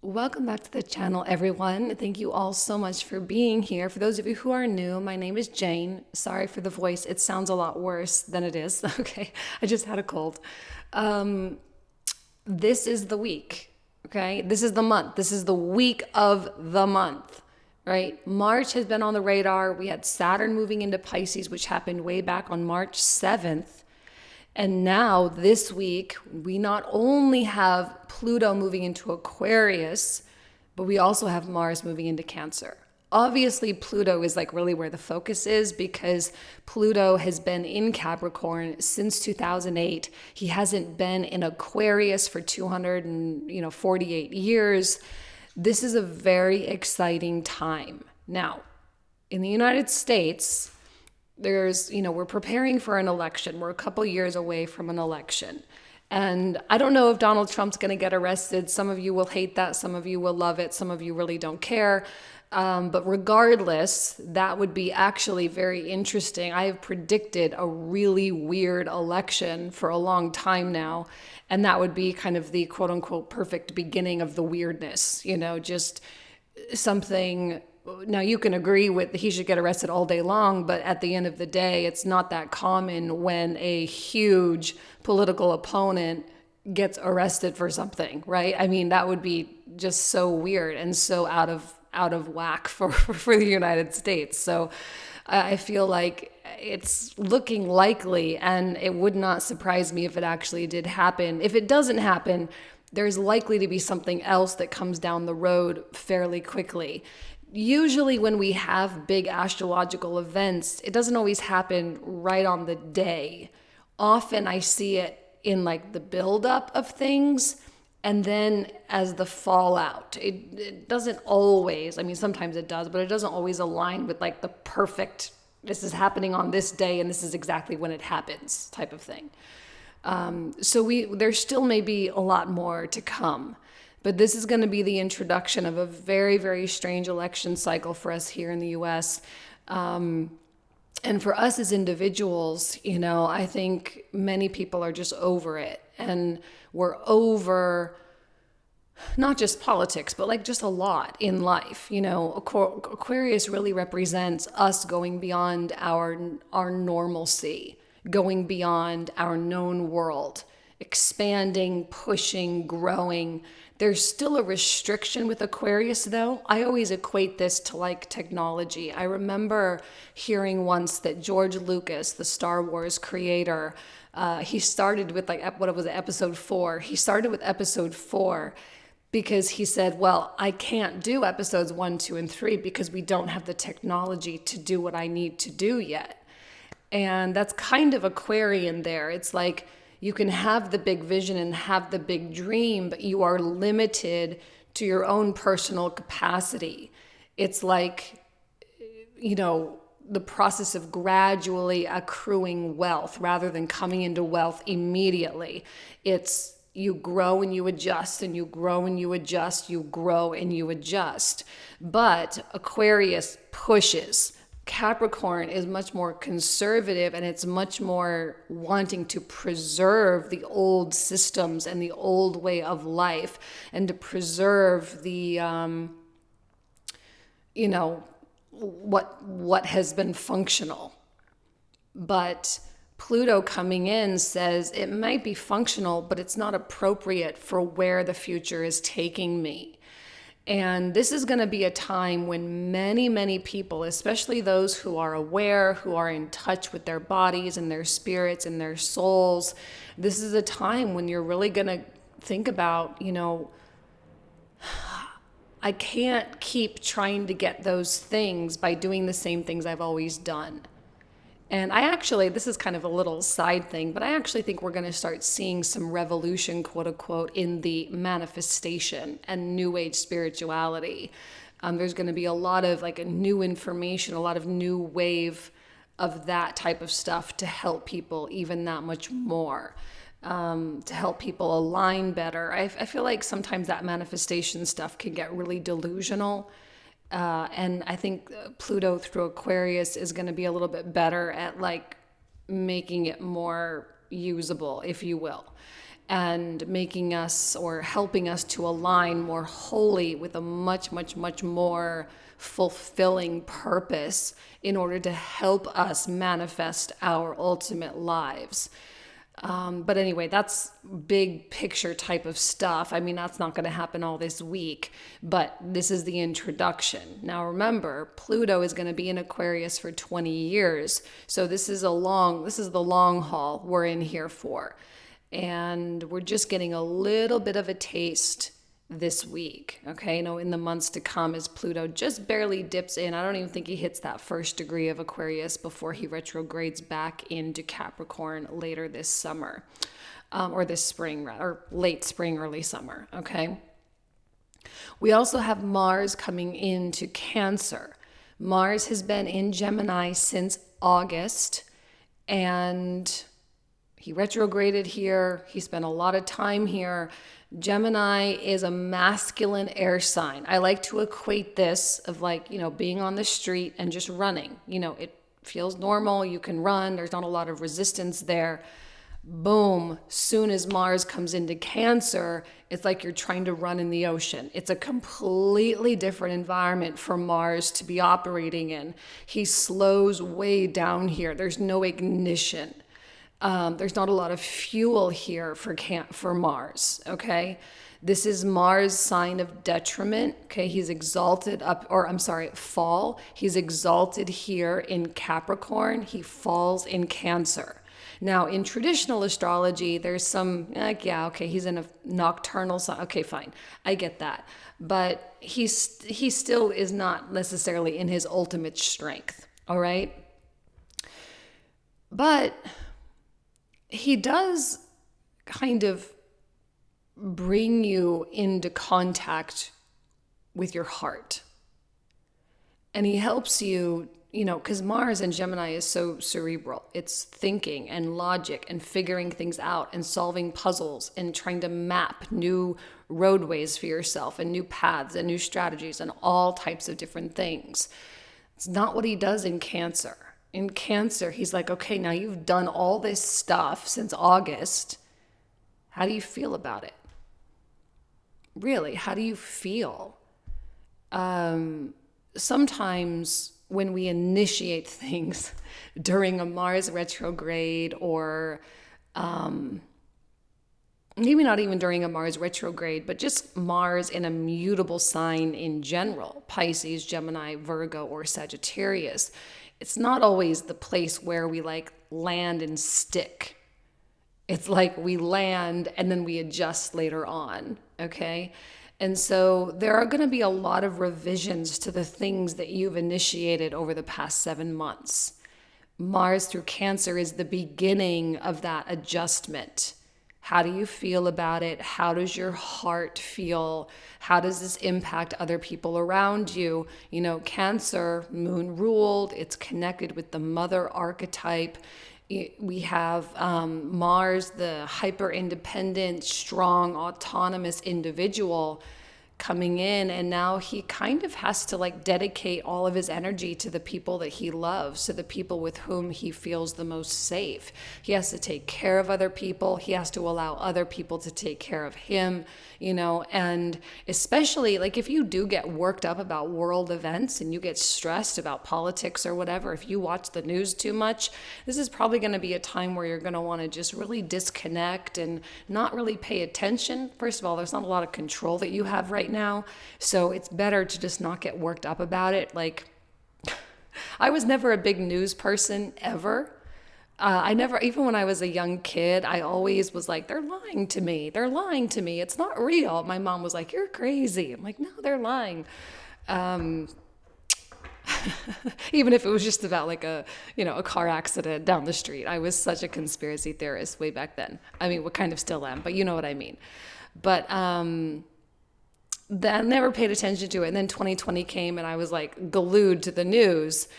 Welcome back to the channel, everyone. Thank you all so much for being here. For those of you who are new, my name is Jane. Sorry for the voice. It sounds a lot worse than it is. Okay, I just had a cold. This is the week, okay? This is the month. This is the week of the month, right? March has been on the radar. We had Saturn moving into Pisces, which happened way back on March 7th. And now this week, we not only have Pluto moving into Aquarius, but we also have Mars moving into Cancer. Obviously, Pluto is like really where the focus is because Pluto has been in Capricorn since 2008. He hasn't been in Aquarius for 248 years. This is a very exciting time. Now, in the United States, we're preparing for an election. We're a couple years away from an election. And I don't know if Donald Trump's going to get arrested. Some of you will hate that. Some of you will love it. Some of you really don't care. But regardless, that would be actually very interesting. I have predicted a really weird election for a long time now. And that would be kind of the quote unquote perfect beginning of the weirdness, just something. Now, you can agree with he should get arrested all day long, but at the end of the day, it's not that common when a huge political opponent gets arrested for something, right? I mean, that would be just so weird and so out of whack for the United States. So I feel like it's looking likely, and it would not surprise me if it actually did happen. If it doesn't happen, there's likely to be something else that comes down the road fairly quickly. Usually when we have big astrological events, it doesn't always happen right on the day. Often I see it in like the buildup of things and then as the fallout. It doesn't always, sometimes it does, but it doesn't always align with like the perfect, this is happening on this day and this is exactly when it happens type of thing. There still may be a lot more to come. But this is going to be the introduction of a very, very strange election cycle for us here in the US. And for us as individuals, I think many people are just over it. And we're over not just politics, but like just a lot in life. Aquarius really represents us going beyond our normalcy, going beyond our known world, expanding, pushing, growing. There's still a restriction with Aquarius, though. I always equate this to like technology. I remember hearing once that George Lucas, the Star Wars creator, he started with episode 4. He started with episode 4 because he said, well, I can't do episodes 1, 2, and 3 because we don't have the technology to do what I need to do yet. And that's kind of Aquarian there. It's like, you can have the big vision and have the big dream, but you are limited to your own personal capacity. It's like, the process of gradually accruing wealth rather than coming into wealth immediately. It's you grow and you adjust and you grow and you adjust, you grow and you adjust. But Aquarius pushes. Capricorn is much more conservative and it's much more wanting to preserve the old systems and the old way of life and to preserve the, what has been functional. But Pluto coming in says it might be functional, but it's not appropriate for where the future is taking me. And this is going to be a time when many, many people, especially those who are aware, who are in touch with their bodies and their spirits and their souls, this is a time when you're really going to think about, I can't keep trying to get those things by doing the same things I've always done. And this is kind of a little side thing, but I actually think we're going to start seeing some revolution, quote unquote, in the manifestation and new age spirituality. There's going to be a lot of like a new information, a lot of new wave of that type of stuff to help people even that much more, to help people align better. I feel like sometimes that manifestation stuff can get really delusional. And I think Pluto through Aquarius is going to be a little bit better at like making it more usable, if you will. and making us or helping us to align more wholly with a much, much, much more fulfilling purpose in order to help us manifest our ultimate lives. But anyway, that's big picture type of stuff. I mean, that's not going to happen all this week, but this is the introduction. Now, remember, Pluto is going to be in Aquarius for 20 years. So this is the long haul we're in here for. And we're just getting a little bit of a taste this week. Okay. In the months to come, as Pluto just barely dips in. I don't even think he hits that first degree of Aquarius before he retrogrades back into Capricorn later this summer, or this spring, or late spring, early summer. Okay. We also have Mars coming into Cancer. Mars has been in Gemini since August, and he retrograded here. He spent a lot of time here. Gemini is a masculine air sign. I like to equate this of being on the street and just running. It feels normal. You can run. There's not a lot of resistance there. Boom. Soon as Mars comes into Cancer, it's like you're trying to run in the ocean. It's a completely different environment for Mars to be operating in. He slows way down here. There's no ignition. There's not a lot of fuel here for Mars, okay? This is Mars' sign of detriment, okay? He's exalted fall. He's exalted here in Capricorn. He falls in Cancer. Now, in traditional astrology, there's some, he's in a nocturnal sign. Okay, fine. I get that. But he still is not necessarily in his ultimate strength, all right? But he does kind of bring you into contact with your heart. And he helps you, because Mars in Gemini is so cerebral. It's thinking and logic and figuring things out and solving puzzles and trying to map new roadways for yourself and new paths and new strategies and all types of different things. It's not what he does in Cancer. In Cancer, he's like, okay, now you've done all this stuff since August. How do you feel about it? Really, how do you feel? Sometimes when we initiate things during a Mars retrograde, or maybe not even during a Mars retrograde, but just Mars in a mutable sign in general, Pisces, Gemini, Virgo, or Sagittarius, it's not always the place where we land and stick. It's like we land and then we adjust later on, okay? And so there are going to be a lot of revisions to the things that you've initiated over the past 7 months. Mars through Cancer is the beginning of that adjustment. How do you feel about it? How does your heart feel? How does this impact other people around you? Cancer, moon ruled, it's connected with the mother archetype. We have Mars, the hyper-independent, strong, autonomous individual coming in, and now he kind of has to dedicate all of his energy to the people that he loves, to the people with whom he feels the most safe. He has to take care of other people. He has to allow other people to take care of him, and especially if you do get worked up about world events and you get stressed about politics or whatever, if you watch the news too much, this is probably going to be a time where you're going to want to just really disconnect and not really pay attention. First of all, there's not a lot of control that you have right now, so it's better to just not get worked up about it. I was never a big news person ever. Even when I was a young kid, I always was like, they're lying to me. They're lying to me. It's not real. My mom was like, you're crazy. I'm like, no, they're lying. Even if it was just about a car accident down the street. I was such a conspiracy theorist way back then. I mean, what kind of still am, but you know what I mean. But then never paid attention to it. And then 2020 came and I was glued to the news.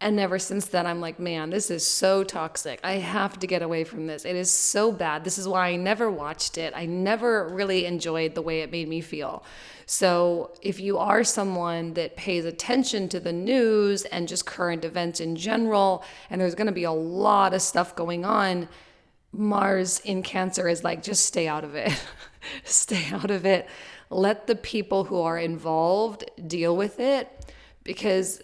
And ever since then, I'm like, man, this is so toxic. I have to get away from this. It is so bad. This is why I never watched it. I never really enjoyed the way it made me feel. So if you are someone that pays attention to the news and just current events in general, and there's going to be a lot of stuff going on, Mars in Cancer is like, just stay out of it. Stay out of it. Let the people who are involved deal with it, because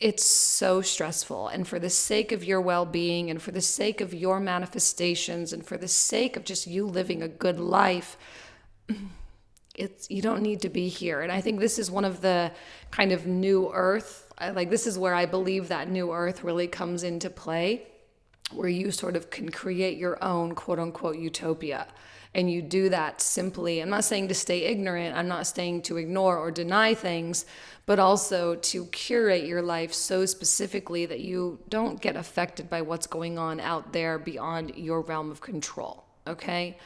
it's so stressful. And for the sake of your well-being and for the sake of your manifestations and for the sake of just you living a good life, you don't need to be here. And I think this is one of the kind of new earth, this is where I believe that new earth really comes into play, where you sort of can create your own quote unquote utopia. And you do that simply, I'm not saying to stay ignorant, I'm not saying to ignore or deny things, but also to curate your life so specifically that you don't get affected by what's going on out there beyond your realm of control, okay?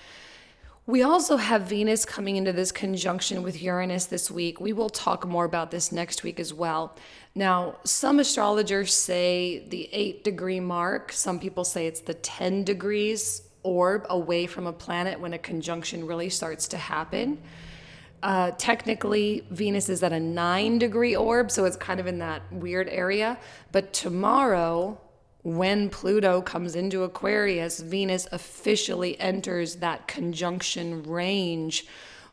We also have Venus coming into this conjunction with Uranus this week. We will talk more about this next week as well. Now, some astrologers say the 8-degree mark. Some people say it's the 10 degrees orb away from a planet when a conjunction really starts to happen. Technically, Venus is at a 9-degree orb, so it's kind of in that weird area. But tomorrow, when Pluto comes into Aquarius, Venus officially enters that conjunction range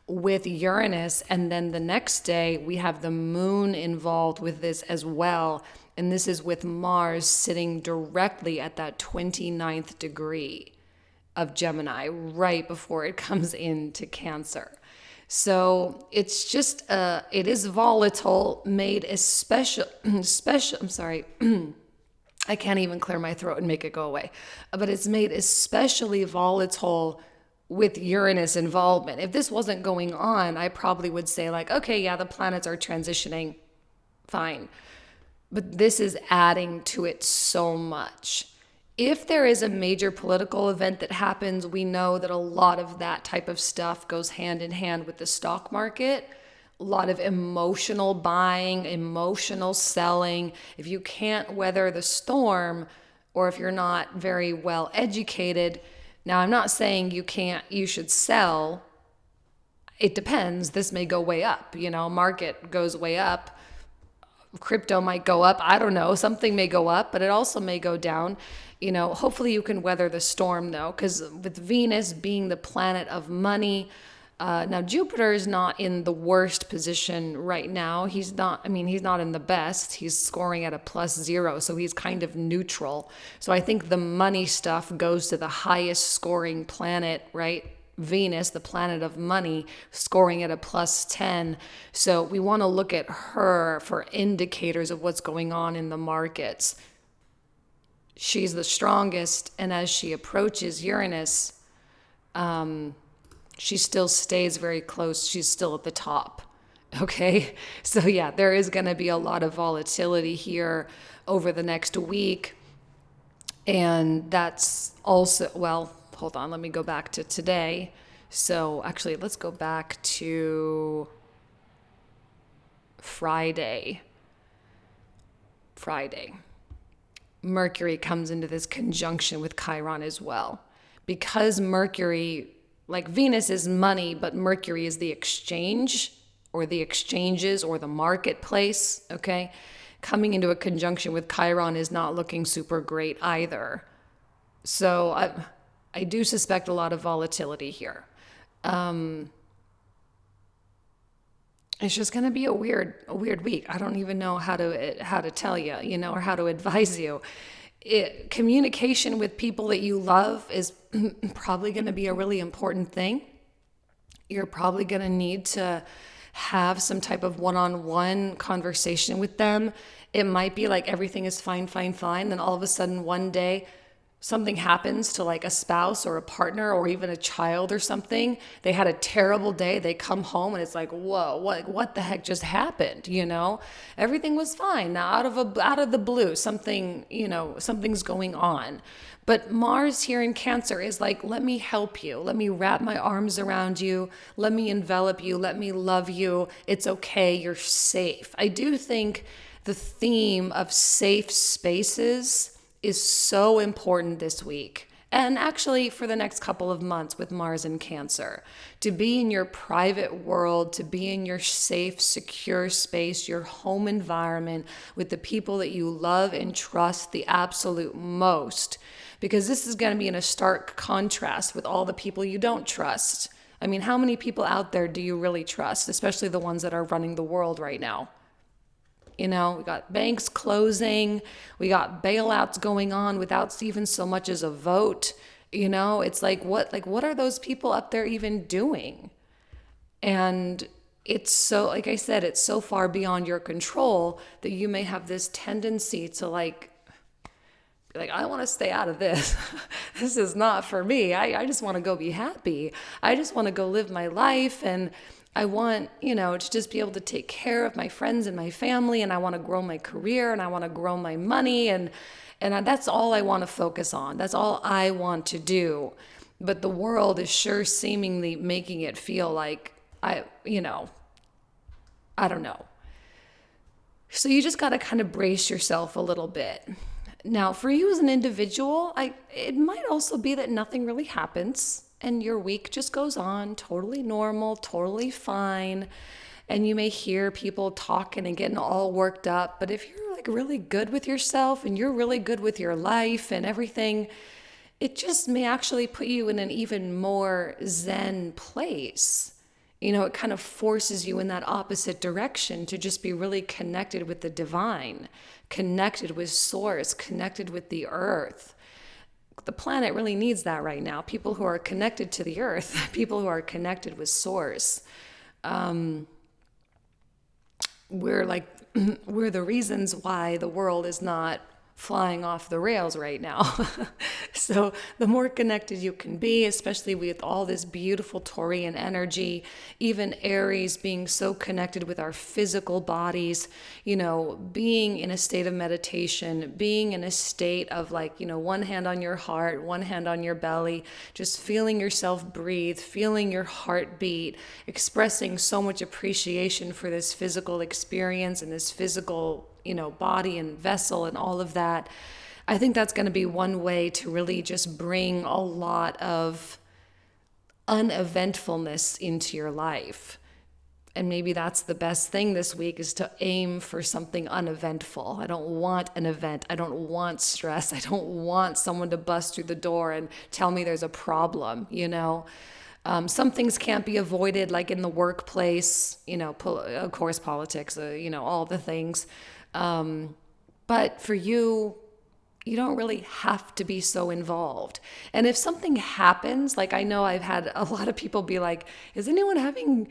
with Uranus. And then the next day, we have the moon involved with this as well. And this is with Mars sitting directly at that 29th degree of Gemini right before it comes into Cancer. So it's just, it is volatile, made special, I'm sorry, I can't even clear my throat and make it go away. But it's made especially volatile with Uranus involvement. If this wasn't going on, I probably would say like, okay, yeah, the planets are transitioning, fine. But this is adding to it so much. If there is a major political event that happens, we know that a lot of that type of stuff goes hand in hand with the stock market. A lot of emotional buying, emotional selling. If you can't weather the storm, or if you're not very well educated, now I'm not saying you should sell. It depends. This may go way up, market goes way up. Crypto might go up. I don't know. Something may go up, but it also may go down. Hopefully you can weather the storm though, because with Venus being the planet of money, now Jupiter is not in the worst position right now. He's not in the best. He's scoring at a +0, so he's kind of neutral. So I think the money stuff goes to the highest scoring planet, right? Venus, the planet of money, scoring at a +10. So we want to look at her for indicators of what's going on in the markets. She's the strongest, and as she approaches Uranus, she still stays very close. She's still at the top. Okay? So yeah, there is going to be a lot of volatility here over the next week. And that's also, well, hold on, let me go back to today. So actually, let's go back to Friday. Mercury comes into this conjunction with Chiron as well. Because Mercury, like Venus is money, but Mercury is the exchange or the exchanges or the marketplace, okay? Coming into a conjunction with Chiron is not looking super great either. So I do suspect a lot of volatility here. It's just going to be a weird week. I don't even know how to tell you, or how to advise you. Communication with people that you love is probably going to be a really important thing. You're probably going to need to have some type of one-on-one conversation with them. It might be like everything is fine. Then all of a sudden one day something happens to like a spouse or a partner or even a child or something. They had a terrible day. They come home and it's like, whoa, what the heck just happened? Everything was fine. Now out of the blue, something's going on. But Mars here in Cancer is like, let me help you. Let me wrap my arms around you. Let me envelop you. Let me love you. It's okay. You're safe. I do think the theme of safe spaces is so important this week. And actually, for the next couple of months with Mars in Cancer, to be in your private world, to be in your safe, secure space, your home environment with the people that you love and trust the absolute most. Because this is going to be in a stark contrast with all the people you don't trust. I mean, how many people out there do you really trust, especially the ones that are running the world right now? You know, we got banks closing, we got bailouts going on without even so much as a vote. You know, it's like what are those people up there even doing? And it's so, like I said, it's so far beyond your control that you may have this tendency to be like, I want to stay out of this. This is not for me. I just want to go be happy. I just want to go live my life, and I want, to just be able to take care of my friends and my family, and I want to grow my career, and I want to grow my money, and that's all I want to focus on. That's all I want to do. But the world is sure seemingly making it feel like I don't know. So you just got to kind of brace yourself a little bit. Now, for you as an individual, it might also be that nothing really happens and your week just goes on totally normal, totally fine. And you may hear people talking and getting all worked up. But if you're like really good with yourself and you're really good with your life and everything, it just may actually put you in an even more zen place. It kind of forces you in that opposite direction to just be really connected with the divine, connected with source, connected with the earth. The planet really needs that right now. People who are connected to the earth, people who are connected with source. We're the reasons why the world is not flying off the rails right now. So the more connected you can be, especially with all this beautiful Taurian energy, even Aries being so connected with our physical bodies, being in a state of meditation, being in a state of one hand on your heart, one hand on your belly, just feeling yourself breathe, feeling your heartbeat, expressing so much appreciation for this physical experience and this physical body and vessel and all of that. I think that's going to be one way to really just bring a lot of uneventfulness into your life. And maybe that's the best thing this week, is to aim for something uneventful. I don't want an event. I don't want stress. I don't want someone to bust through the door and tell me there's a problem, Some things can't be avoided, like in the workplace, of course, politics, all the things. But for you, you don't really have to be so involved. And if something happens, I know I've had a lot of people be like, is anyone having,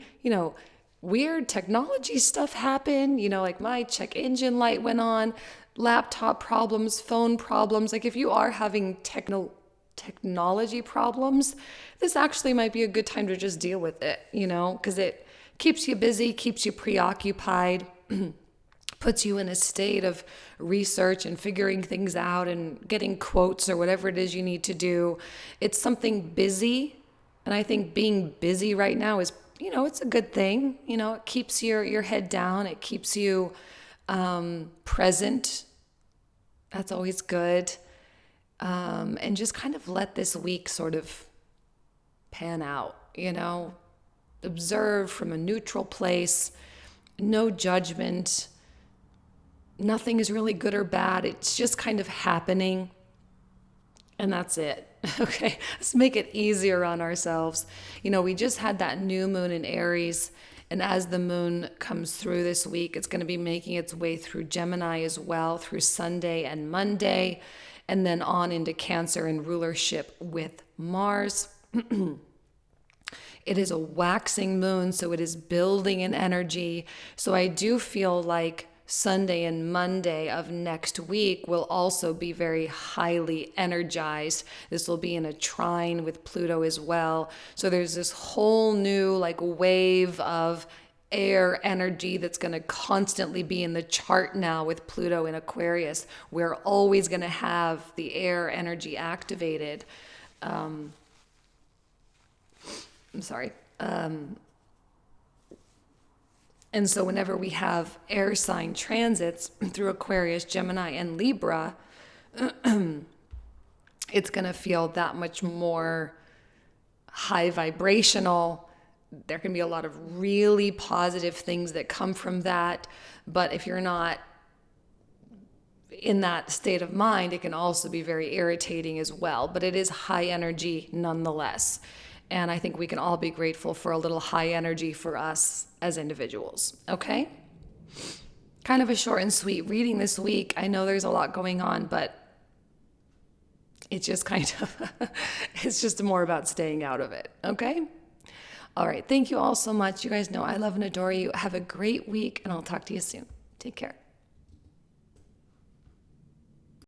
weird technology stuff happen? My check engine light went on, laptop problems, phone problems. If you are having technology problems, this actually might be a good time to just deal with it, because it keeps you busy, keeps you preoccupied, puts you in a state of research and figuring things out and getting quotes or whatever it is you need to do. It's something busy. And I think being busy right now is, it's a good thing. It keeps your head down. It keeps you present. That's always good. And just kind of let this week sort of pan out, observe from a neutral place, no judgment. Nothing is really good or bad. It's just kind of happening. And that's it. Okay, let's make it easier on ourselves. We just had that new moon in Aries. And as the moon comes through this week, it's going to be making its way through Gemini as well, through Sunday and Monday, and then on into Cancer and rulership with Mars. It is a waxing moon, so it is building in energy. So I do feel like Sunday and Monday of next week will also be very highly energized. This will be in a trine with Pluto as well. So there's this whole new wave of air energy that's going to constantly be in the chart now with Pluto in Aquarius. We're always going to have the air energy activated. I'm sorry. And so whenever we have air sign transits through Aquarius, Gemini, and Libra, it's going to feel that much more high vibrational. There can be a lot of really positive things that come from that. But if you're not in that state of mind, it can also be very irritating as well. But it is high energy nonetheless. And I think we can all be grateful for a little high energy for us as individuals. Okay? Kind of a short and sweet reading this week. I know there's a lot going on, but it's just kind of, it's just more about staying out of it. Okay? All right. Thank you all so much. You guys know I love and adore you. Have a great week, and I'll talk to you soon. Take care.